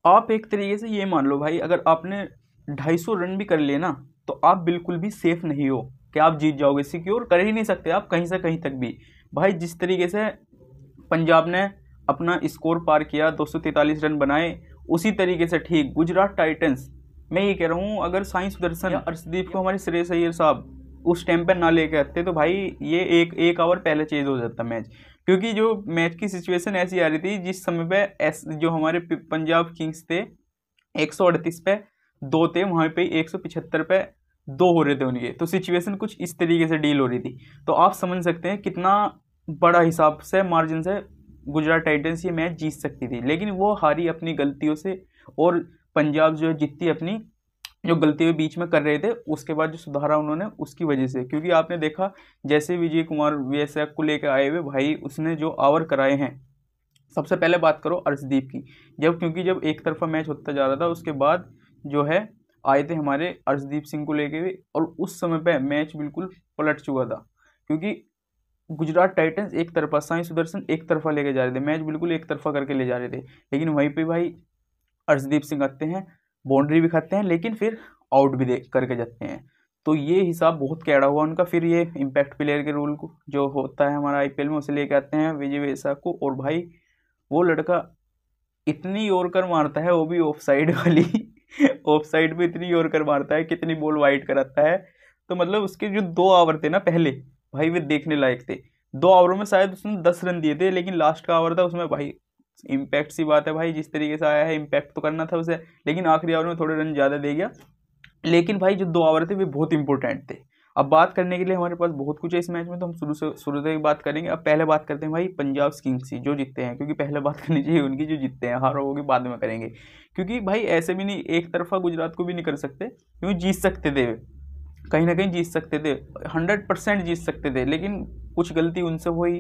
आप एक तरीके से ये मान लो भाई, अगर आपने 250 रन भी कर लिए ना, तो आप बिल्कुल भी सेफ नहीं हो कि आप जीत जाओगे। सिक्योर कर ही नहीं सकते आप कहीं से कहीं तक भी। भाई जिस तरीके से पंजाब ने अपना स्कोर पार किया, 243 रन बनाए, उसी तरीके से ठीक गुजरात टाइटंस, मैं ये कह रहा हूँ अगर साई सुदर्शन या अर्शदीप को हमारे श्रेयस अय्यर साहब उस टाइम पर ना लेके आते, तो भाई ये एक आवर पहले चेंज हो जाता मैच। क्योंकि जो मैच की सिचुएशन ऐसी आ रही थी जिस समय पे जो हमारे पंजाब किंग्स थे 138 पे 2 थे, वहां पे 175 पे 2 हो रहे थे उनके, तो सिचुएशन कुछ इस तरीके से डील हो रही थी। तो आप समझ सकते हैं कितना बड़ा हिसाब से मार्जिन से गुजरात टाइटंस ये मैच जीत सकती थी, लेकिन वो हारी अपनी गलतियों से। और पंजाब जो है जीतती अपनी जो गलती वे बीच में कर रहे थे, उसके बाद जो सुधारा उन्होंने उसकी वजह से। क्योंकि आपने देखा जैसे विजय कुमार वीएसएफ को लेकर आए हुए भाई, उसने जो ओवर कराए हैं। सबसे पहले बात करो अर्शदीप की, क्योंकि जब एक तरफा मैच होता जा रहा था, उसके बाद जो है आए थे हमारे अर्शदीप सिंह को लेके भी, और उस समय पे मैच बिल्कुल पलट चुका था। क्योंकि गुजरात टाइटंस एक तरफा, साई सुदर्शन एक तरफा लेके जा रहे थे, मैच बिल्कुल एक तरफा करके ले जा रहे थे। लेकिन वहीं पे भाई अर्शदीप सिंह आते हैं, बाउंड्री भी खाते हैं, लेकिन फिर आउट भी दे करके जाते हैं। तो ये हिसाब बहुत कैड़ा हुआ उनका। फिर ये इम्पैक्ट प्लेयर के रूल को जो होता है हमारा आईपीएल में, उसे लेके आते हैं विजय वैसा को, और भाई वो लड़का इतनी यॉर्कर मारता है, वो भी ऑफ साइड वाली ऑफ साइड पे इतनी यॉर्कर मारता है, कितनी बॉल वाइड कराता है। तो मतलब उसके जो 2 ओवर थे ना पहले, भाई वे देखने लायक थे। 2 ओवरों में शायद उसने 10 रन दिए थे, लेकिन लास्ट का ओवर था उसमें भाई इम्पैक्ट सी बात है भाई, जिस तरीके से आया है इम्पैक्ट तो करना था उसे, लेकिन आखिरी ओवर में थोड़े रन ज़्यादा दे गया। लेकिन भाई जो 2 ओवर थे वे बहुत इंपॉर्टेंट थे। अब बात करने के लिए हमारे पास बहुत कुछ है इस मैच में, तो हम शुरू से ही बात करेंगे। अब पहले बात करते हैं भाई पंजाब किंग्स की जो जीतते हैं, क्योंकि पहले बात करनी चाहिए उनकी जो जीतते हैं, हार होगी बाद में करेंगे। क्योंकि भाई ऐसे भी नहीं एक तरफा गुजरात को भी नहीं कर सकते, क्योंकि जीत सकते थे वे, कहीं ना कहीं जीत सकते थे, 100% जीत सकते थे, लेकिन कुछ गलती उनसे हुई,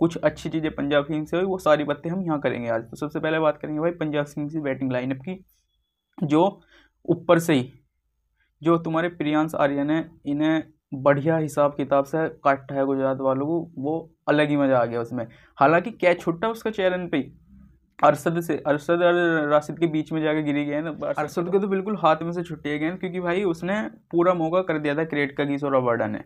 कुछ अच्छी चीज़ें पंजाब किंग्स से हुई, वो सारी बातें हम यहाँ करेंगे आज। तो सबसे पहले बात करेंगे भाई पंजाब किंग्स की बैटिंग लाइनअप की, जो ऊपर से ही जो तुम्हारे प्रियांश आर्य ने इन्हें बढ़िया हिसाब किताब से काटा है गुजरात वालों को, वो अलग ही मजा आ गया उसमें। हालांकि कैच छुट्टा उसका चेहरन पे ही, अरशद और राशिद के बीच में जाकर गिरी गए ना, अरशद को तो बिल्कुल हाथ में से छुट्टी गए, क्योंकि भाई उसने पूरा मौका कर दिया था क्रिएट का किशोर अवार्डा ने,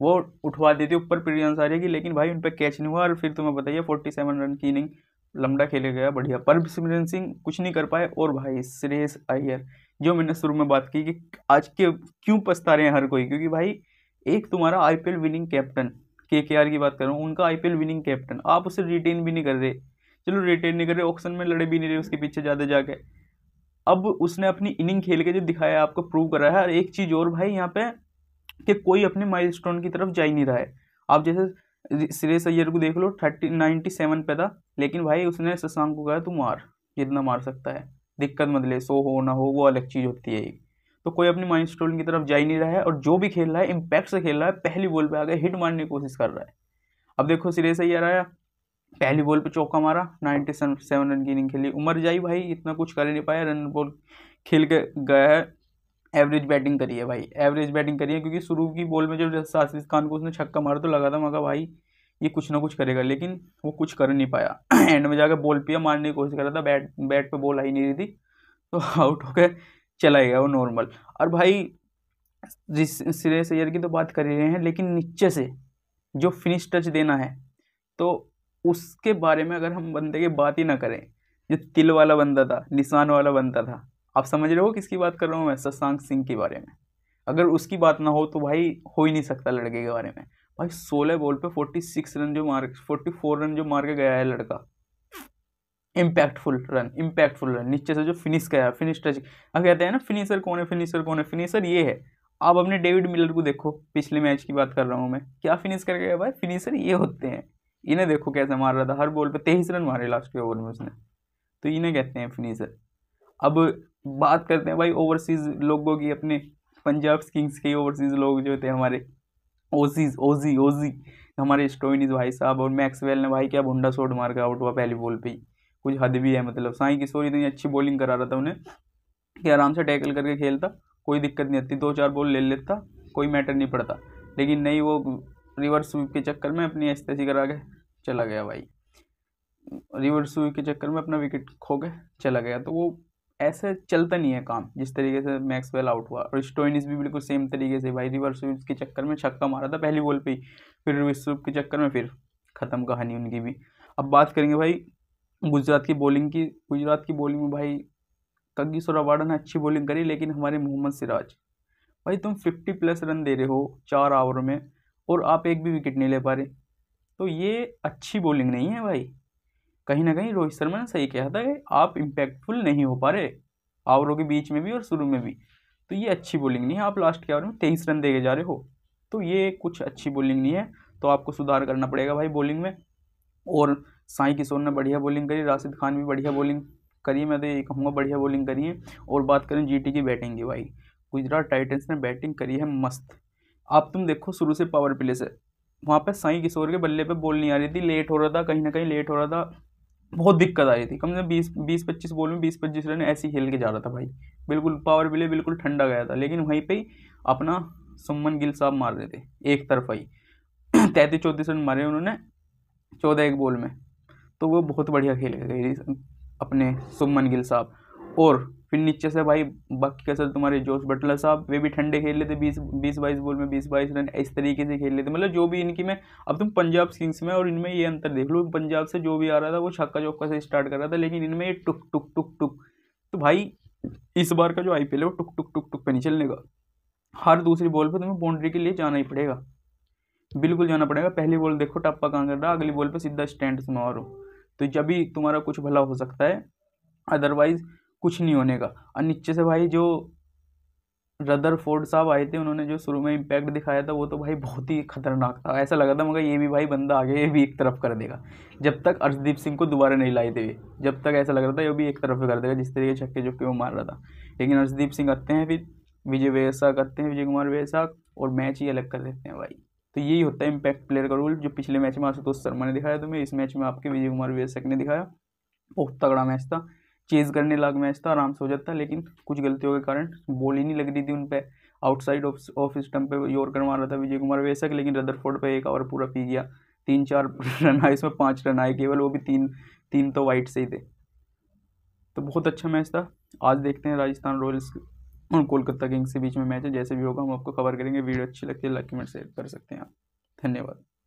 वो उठवा दी थी ऊपर प्रियांश आर्य की, लेकिन भाई उन पर कैच नहीं हुआ। और फिर तुम्हें बताइए 47 रन की इनिंग लंबा खेले गया बढ़िया, पर सिमरन सिंह कुछ नहीं कर पाए। और भाई श्रेयस अय्यर, जो मैंने शुरू में बात की कि आज के क्यों पछता रहे हैं हर कोई, क्योंकि भाई एक तुम्हारा आईपीएल विनिंग कैप्टन, केकेआर की बात कर रहा हूँ, उनका आईपीएल विनिंग कैप्टन, आप उसे रिटेन भी नहीं कर रहे। चलो रिटेन नहीं कर रहे, ऑक्शन में लड़े भी नहीं रहे उसके पीछे ज़्यादा जाके। अब उसने अपनी इनिंग खेल के जो दिखाया आपको प्रूव करा है। और एक चीज़ और भाई यहाँ पे, कि कोई अपने माइलस्टोन की तरफ जा ही नहीं रहा है। आप जैसे श्रेयस अय्यर को देख लो, 97 पे था, लेकिन भाई उसने शशांक को कहा तू मार, जितना मार सकता है, दिक्कत मत ले, 100 हो ना हो वो अलग चीज़ होती है। तो कोई अपनी माइलस्टोन की तरफ जा ही नहीं रहा है, और जो भी खेल रहा है इम्पैक्ट से खेल रहा है, पहली बॉल पे आगे हिट मारने की कोशिश कर रहा है। अब देखो श्रेयस अय्यर आया, पहली बॉल पे चौका मारा, 97 रन की इनिंग खेली। उमर जाई भाई इतना कुछ कर ही नहीं पाया, रन बॉल खेल के गया है, एवरेज बैटिंग करी है भाई, एवरेज बैटिंग करी है। क्योंकि शुरू की बॉल में जब साजिद खान को उसने छक्का मारा तो लगा था, मगर भाई ये कुछ ना कुछ करेगा, लेकिन वो कुछ कर नहीं पाया। एंड में जाकर बॉल पिया मारने की कोशिश कर रहा था, बैट पे बॉल आई नहीं रही थी, तो आउट होकर चला गया वो नॉर्मल। और भाई जिस श्रेयस अय्यर की तो बात कर ही रहे हैं, लेकिन नीचे से जो फिनिश टच देना है, तो उसके बारे में अगर हम बंदे की बात ही ना करें, जो तिल वाला बंदा था, निशान वाला बंदा था, आप समझ रहे हो किसकी बात कर रहा हूँ मैं, शशांक सिंह के बारे में। अगर उसकी बात ना हो तो भाई हो ही नहीं सकता लड़के के बारे में। भाई 16 बॉल पे 46 रन जो मार 44 रन जो मार के गया है लड़का, इम्पैक्टफुल रन नीचे से जो फिनिश किया है, फिनिश टच। अब कहते हैं ना फिनिशर कौन है, फिनिशर कौन है, फिनिशर ये है। आप अपने डेविड मिलर को देखो, पिछले मैच की बात कर रहा हूँ मैं, क्या फिनिश करके गया भाई, फिनिशर ये होते हैं। इन्हें देखो कैसे मार रहा था, हर बॉल पे 23 रन मारे लास्ट के ओवर में उसने, तो इन्हें कहते हैं फिनिशर। अब बात करते हैं भाई ओवरसीज लोगों की, अपने पंजाब किंग्स के ओवरसीज लोग जो थे हमारे, ओजी ओजी हमारे स्टोइनिस भाई साहब, और मैक्सवेल ने भाई क्या भुंडा शॉट मार के आउट हुआ पहली बॉल पे ही, कुछ हद भी है। मतलब साई किशोर इतनी अच्छी बॉलिंग करा रहा था उन्हें कि आराम से टैकल करके खेलता, कोई दिक्कत नहीं आती, 2-4 बॉल ले लेता, कोई मैटर नहीं पड़ता। लेकिन नहीं, वो रिवर्स स्वीप के चक्कर में अपनी एस्तेसी करा के चला गया भाई, रिवर्स स्वीप के चक्कर में अपना विकेट खो के चला गया। तो वो ऐसे चलता नहीं है काम जिस तरीके से मैक्सवेल आउट हुआ। और स्टोइनिस भी बिल्कुल सेम तरीके से भाई रिवर्स स्वीप के चक्कर में छक्का मारा था पहली बॉल पे ही, फिर रिवर्स स्वीप के चक्कर में फिर ख़त्म कहानी उनकी भी। अब बात करेंगे भाई गुजरात की बॉलिंग की। गुजरात की बॉलिंग में भाई कगिसो रबाडा ने अच्छी बॉलिंग करी, लेकिन हमारे मोहम्मद सिराज भाई तुम 50+ रन दे रहे हो 4 ओवर में और आप एक भी विकेट नहीं ले पा रहे, तो ये अच्छी बॉलिंग नहीं है भाई। कहीं ना कहीं रोहित शर्मा ने सही कहा था कि आप इम्पैक्टफुल नहीं हो पा रहे ओवरों के बीच में भी और शुरू में भी, तो ये अच्छी बॉलिंग नहीं है। आप लास्ट के ओवर में 23 रन दे के जा रहे हो, तो ये कुछ अच्छी बॉलिंग नहीं है, तो आपको सुधार करना पड़ेगा भाई बॉलिंग में। और साई किशोर ने बढ़िया बॉलिंग करी, राशिद खान भी बढ़िया बॉलिंग करी, मैं तो ये कहूँगा बढ़िया बॉलिंग करी है। और बात करें जीटी की बैटिंग की, भाई गुजरात टाइटंस ने बैटिंग करी है मस्त। आप तुम देखो शुरू से पावर प्ले से वहाँ पे साई किशोर के बल्ले पे बॉल नहीं आ रही थी, लेट हो रहा था, कहीं ना कहीं लेट हो रहा था, बहुत दिक्कत आ रही थी। कम से कम 20-25 बॉल में 20-25 रन ऐसे ही खेल के जा रहा था भाई, बिल्कुल पावर प्ले बिल्कुल ठंडा गया था। लेकिन वहीं पे ही अपना सुमन गिल साहब मार रहे थे एक तरफा ही 33-34 रन मारे उन्होंने 14 बॉल में, तो वो बहुत बढ़िया खेल गए अपने सुमन गिल साहब। और फिर नीचे से भाई बाकी कैसे तुम्हारे जोस बटलर साहब, वे भी ठंडे खेल लेते 20-22 बॉल में 20-22 रन इस तरीके से खेल लेते, मतलब जो भी इनकी में। अब तुम पंजाब किंग्स में और इनमें ये अंतर देख लो, पंजाब से जो भी आ रहा था वो छक्का चौका से स्टार्ट कर रहा था, लेकिन इनमें ये टुक टुक टुक टुक। तो भाई इस बार का जो IPL है वो टुक टुक टुक टुक पे नहीं चलने का, हर दूसरी बॉल पर तुम्हें बाउंड्री के लिए जाना ही पड़ेगा, बिल्कुल जाना पड़ेगा। पहली बॉल देखो टप्पा कहाँ कर रहा है, अगली बॉल पे सीधा स्टैंड से मारो, तो जब भी तुम्हारा कुछ भला हो सकता है, अदरवाइज कुछ नहीं होने का। और नीचे से भाई जो रदरफोर्ड साहब आए थे, उन्होंने जो शुरू में इम्पैक्ट दिखाया था वो तो भाई बहुत ही खतरनाक था। ऐसा लगा था मगर ये भी भाई बंदा आगे ये भी एक तरफ कर देगा, जब तक अर्शदीप सिंह को दोबारा नहीं लाए थे, जब तक ऐसा लग रहा था ये भी एक तरफ कर देगा जिस तरीके छक्के चौके वो मार रहा था। लेकिन अर्शदीप सिंह आते हैं, फिर विजय वैसाख आते हैं, विजय कुमार वैसाख, और मैच ही अलग कर देते हैं भाई। तो यही होता है इम्पैक्ट प्लेयर का रोल, जो पिछले मैच में आशुतोष शर्मा ने दिखाया तुम्हें, इस मैच में आपके विजय कुमार वैसाख ने दिखाया। बहुत तगड़ा मैच था, चेज करने लायक मैच था, आराम से हो जाता, लेकिन कुछ गलतियों के कारण बॉल ही नहीं लग रही थी उन पे। आउटसाइड ऑफ स्टंप पे यॉर्कर मार रहा था विजय कुमार वैसाख, लेकिन रदरफोर्ड पे एक ओवर पूरा पी गया। 3-4 रन आए, इसमें 5 रन आए केवल, वो भी तीन तो वाइट से ही थे। तो बहुत अच्छा मैच था। आज देखते हैं राजस्थान रॉयल्स और कोलकाता किंग्स के बीच में मैच है, जैसे भी होगा हम आपको खबर करेंगे। वीडियो अच्छी लगती है लाइक कमेंट शेयर कर सकते हैं आप। धन्यवाद।